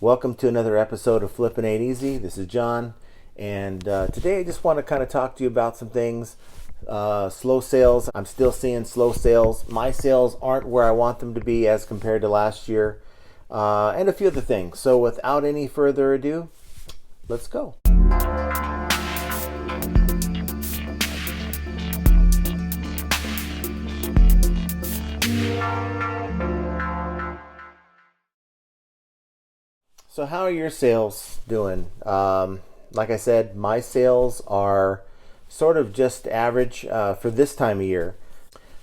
Welcome to another episode of Flippin' Ain't Easy. This is John, and today I just want to kind of talk to you about some things. Slow sales. I'm still seeing slow sales. My sales aren't where I want them to be as compared to last year, and a few other things. So without any further ado, let's go. So how are your sales doing? Like I said, my sales are sort of just average for this time of year.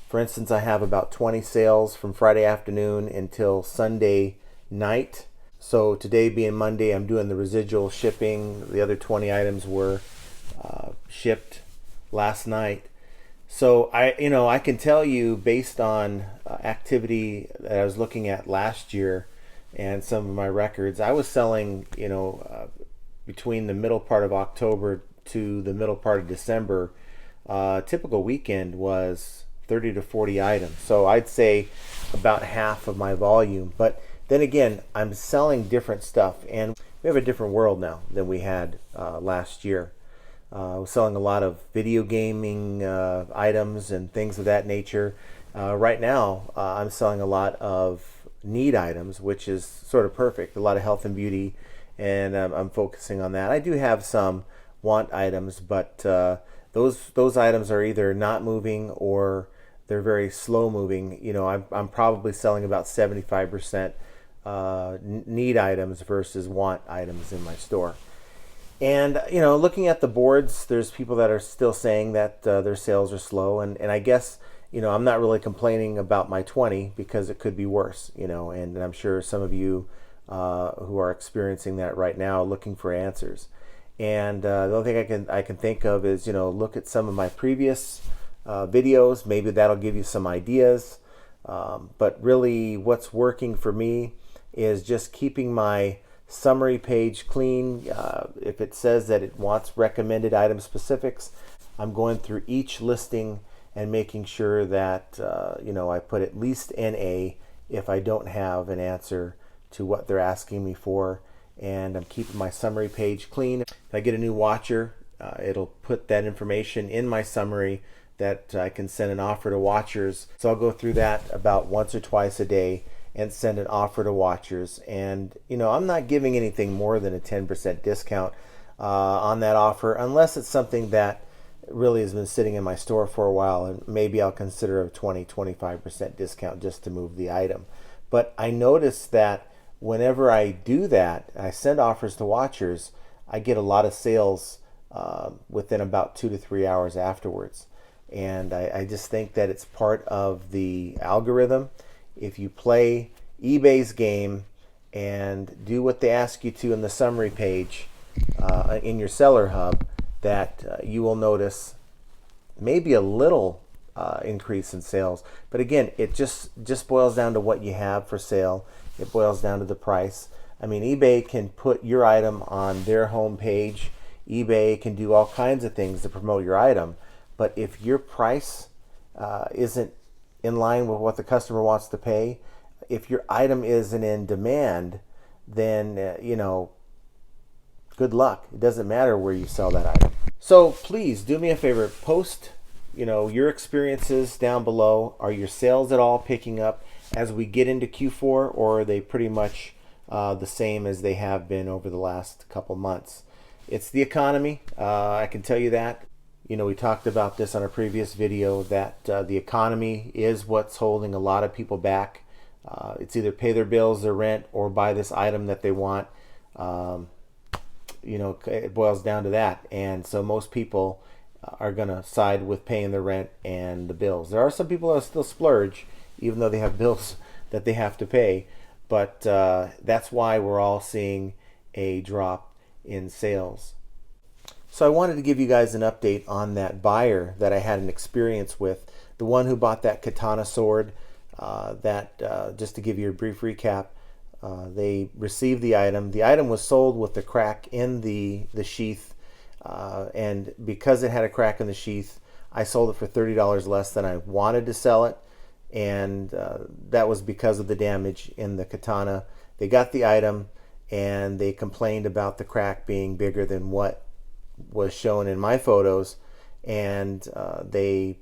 For instance, I have about 20 sales from Friday afternoon until Sunday night. So today being Monday, I'm doing the residual shipping. The other 20 items were shipped last night. So I can tell you based on activity that I was looking at last year and some of my records, I was selling, between the middle part of October to the middle part of December. Typical weekend was 30 to 40 items. So I'd say about half of my volume. But then again, I'm selling different stuff, and we have a different world now than we had last year. I was selling a lot of video gaming items and things of that nature. Right now, I'm selling a lot of need items, which is sort of perfect. A lot of health and beauty, and I'm focusing on that. I do have some want items, but those items are either not moving or they're very slow moving. I'm probably selling about 75% need items versus want items in my store. And looking at the boards, there's people that are still saying that their sales are slow, and I guess I'm not really complaining about my 20 because it could be worse, and I'm sure some of you who are experiencing that right now looking for answers. And the only thing I can think of is, look at some of my previous videos. Maybe that'll give you some ideas. But really what's working for me is just keeping my summary page clean. If it says that it wants recommended item specifics, I'm going through each listing and making sure that I put at least NA if I don't have an answer to what they're asking me for, and I'm keeping my summary page clean. If I get a new watcher, it'll put that information in my summary that I can send an offer to watchers. So I'll go through that about once or twice a day and send an offer to watchers. And I'm not giving anything more than a 10% discount on that offer, unless it's something that really has been sitting in my store for a while, and maybe I'll consider a 20-25% discount just to move the item. But I noticed that whenever I do that, I send offers to watchers, I get a lot of sales within about 2 to 3 hours afterwards. And I just think that it's part of the algorithm. If you play eBay's game and do what they ask you to in the summary page in your seller hub, that you will notice maybe a little increase in sales. But again, it just boils down to what you have for sale. It boils down to the price. I mean, eBay can put your item on their home page. eBay can do all kinds of things to promote your item. But if your price isn't in line with what the customer wants to pay, if your item isn't in demand, then good luck. It doesn't matter where you sell that item. So please do me a favor, post your experiences down below. Are your sales at all picking up as we get into Q4, or are they pretty much the same as they have been over the last couple months? It's the economy, I can tell you that. We talked about this on a previous video, that the economy is what's holding a lot of people back. It's either pay their bills, their rent, or buy this item that they want. It boils down to that. And so most people are going to side with paying the rent and the bills. There are some people that still splurge, even though they have bills that they have to pay. But that's why we're all seeing a drop in sales. So I wanted to give you guys an update on that buyer that I had an experience with, the one who bought that katana sword. Just to give you a brief recap, they received the item. The item was sold with the crack in the sheath, and because it had a crack in the sheath, I sold it for $30 less than I wanted to sell it, and that was because of the damage in the katana. They got the item, and they complained about the crack being bigger than what was shown in my photos, and they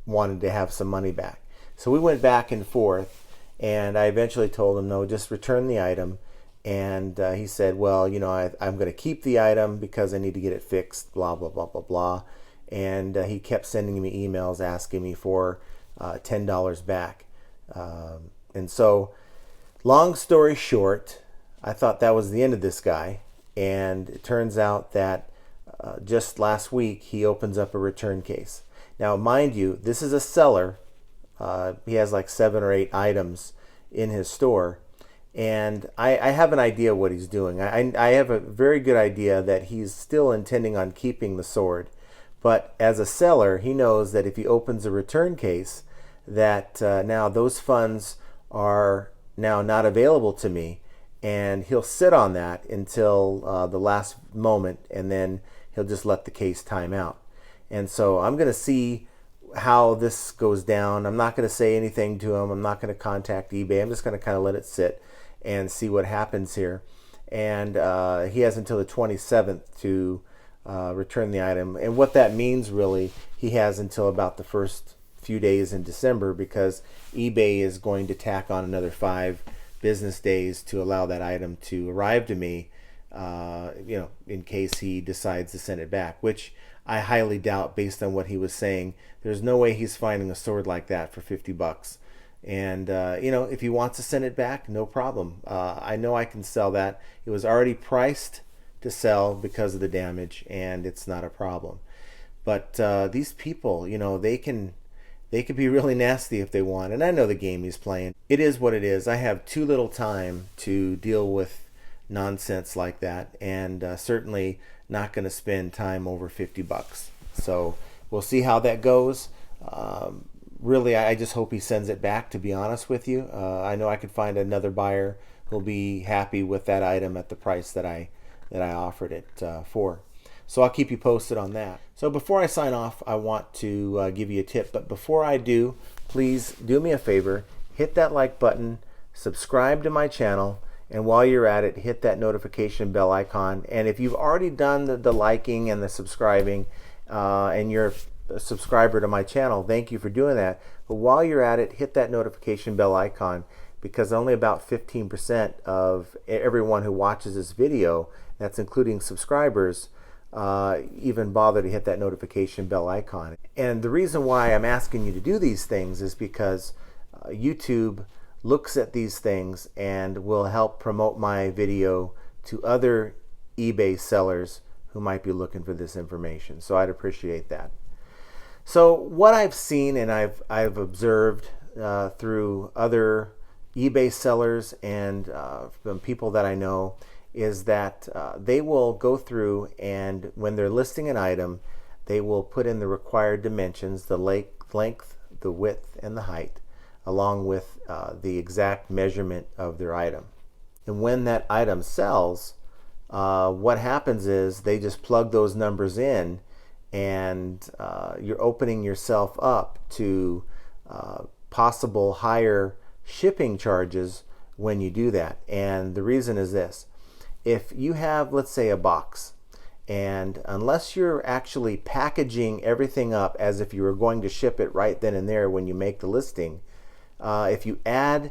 wanted to have some money back. So we went back and forth, and I eventually told him, no, just return the item. And he said, well, I'm going to keep the item because I need to get it fixed, blah, blah, blah, blah, blah. And he kept sending me emails asking me for $10 back. And so, long story short, I thought that was the end of this guy. And it turns out that just last week, he opens up a return case. Now, mind you, this is a seller. He has like 7 or 8 items in his store. And I have an idea what he's doing. I have a very good idea that he's still intending on keeping the sword. But as a seller, he knows that if he opens a return case, that now those funds are now not available to me. And he'll sit on that until the last moment, and then he'll just let the case time out. And so I'm going to see how this goes down. I'm not going to say anything to him. I'm not going to contact eBay. I'm just going to kind of let it sit and see what happens here. And he has until the 27th to return the item. And what that means really, he has until about the first few days in December, because eBay is going to tack on another 5 business days to allow that item to arrive to me, in case he decides to send it back, which I highly doubt based on what he was saying. There's no way he's finding a sword like that for $50. And, if he wants to send it back, no problem. I know I can sell that. It was already priced to sell because of the damage, and it's not a problem. But these people, they can be really nasty if they want. And I know the game he's playing. It is what it is. I have too little time to deal with nonsense like that, and certainly not going to spend time over $50. So we'll see how that goes. Really, I just hope he sends it back, to be honest with you. I know I could find another buyer who'll be happy with that item at the price that I offered it for. So I'll keep you posted on that. So before I sign off, I want to give you a tip. But before I do, please do me a favor. Hit that like button, subscribe to my channel, and while you're at it, hit that notification bell icon. And if you've already done the liking and the subscribing, and you're a subscriber to my channel, thank you for doing that. But while you're at it, hit that notification bell icon, because only about 15% of everyone who watches this video, that's including subscribers, even bother to hit that notification bell icon. And the reason why I'm asking you to do these things is because YouTube looks at these things and will help promote my video to other eBay sellers who might be looking for this information. So I'd appreciate that. So what I've seen and I've observed through other eBay sellers and from people that I know is that they will go through, and when they're listing an item, they will put in the required dimensions, the length, the width, and the height, along with the exact measurement of their item. And when that item sells, what happens is they just plug those numbers in, and you're opening yourself up to possible higher shipping charges when you do that. And the reason is this: if you have, let's say, a box, and unless you're actually packaging everything up as if you were going to ship it right then and there when you make the listing, if you add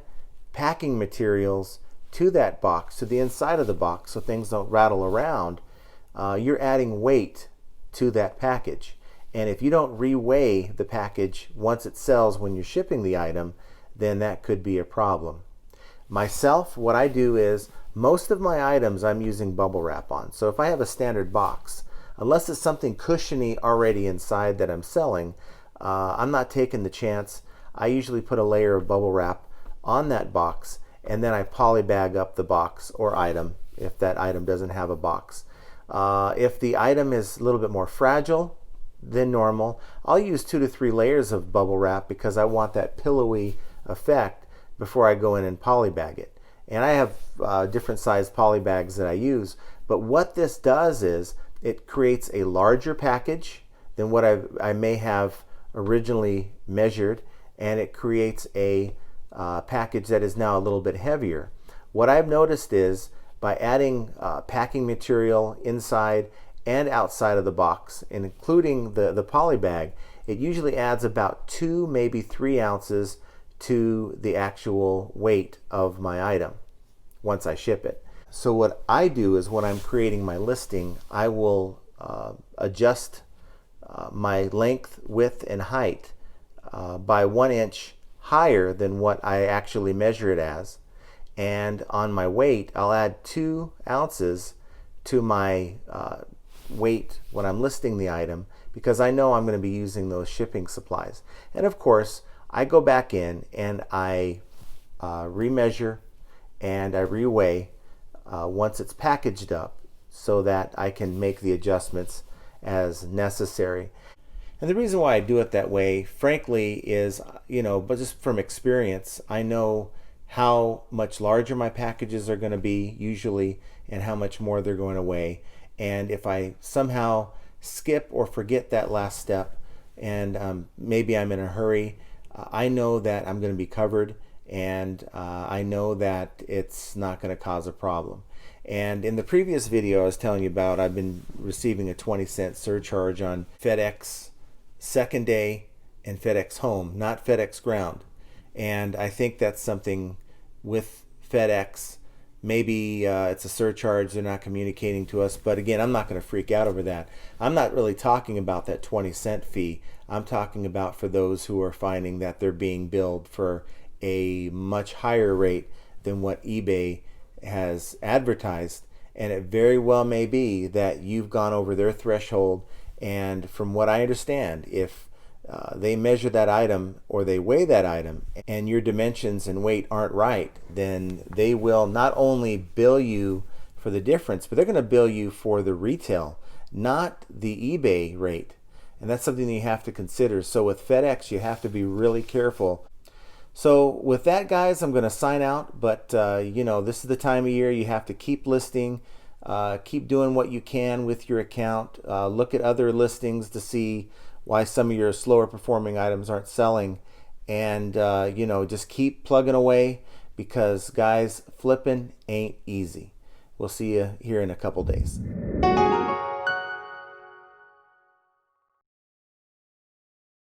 packing materials to that box, to the inside of the box, so things don't rattle around, you're adding weight to that package. And if you don't reweigh the package once it sells when you're shipping the item, then that could be a problem. Myself, what I do is, most of my items I'm using bubble wrap on. So if I have a standard box, unless it's something cushiony already inside that I'm selling, I'm not taking the chance. I usually put a layer of bubble wrap on that box, and then I polybag up the box or item if that item doesn't have a box. If the item is a little bit more fragile than normal, I'll use 2 to 3 layers of bubble wrap because I want that pillowy effect before I go in and polybag it. And I have different size polybags that I use, but what this does is it creates a larger package than what I may have originally measured, and it creates a package that is now a little bit heavier. What I've noticed is by adding packing material inside and outside of the box, and including the poly bag, it usually adds about 2, maybe 3 ounces to the actual weight of my item once I ship it. So what I do is when I'm creating my listing, I will adjust my length, width, and height by 1 inch higher than what I actually measure it as. And on my weight, I'll add 2 ounces to my weight when I'm listing the item, because I know I'm going to be using those shipping supplies. And of course, I go back in and I remeasure and I reweigh once it's packaged up, so that I can make the adjustments as necessary. And the reason why I do it that way, frankly, is, but just from experience, I know how much larger my packages are going to be usually and how much more they're going to weigh. And if I somehow skip or forget that last step, and maybe I'm in a hurry, I know that I'm going to be covered, and I know that it's not going to cause a problem. And in the previous video I was telling you about, I've been receiving a 20-cent surcharge on FedEx second day and FedEx home, not FedEx ground. And I think that's something with FedEx. Maybe it's a surcharge, they're not communicating to us, but again, I'm not going to freak out over that. I'm not really talking about that 20-cent fee. I'm talking about for those who are finding that they're being billed for a much higher rate than what eBay has advertised. And it very well may be that you've gone over their threshold, and from what I understand, if they measure that item or they weigh that item and your dimensions and weight aren't right, then they will not only bill you for the difference, but they're going to bill you for the retail, not the eBay rate. And that's something that you have to consider. So with FedEx, you have to be really careful. So with that, guys, I'm going to sign out. But this is the time of year you have to keep listing, keep doing what you can with your account. Look at other listings to see why some of your slower performing items aren't selling, and just keep plugging away, because guys, flipping ain't easy. We'll see you here in a couple days.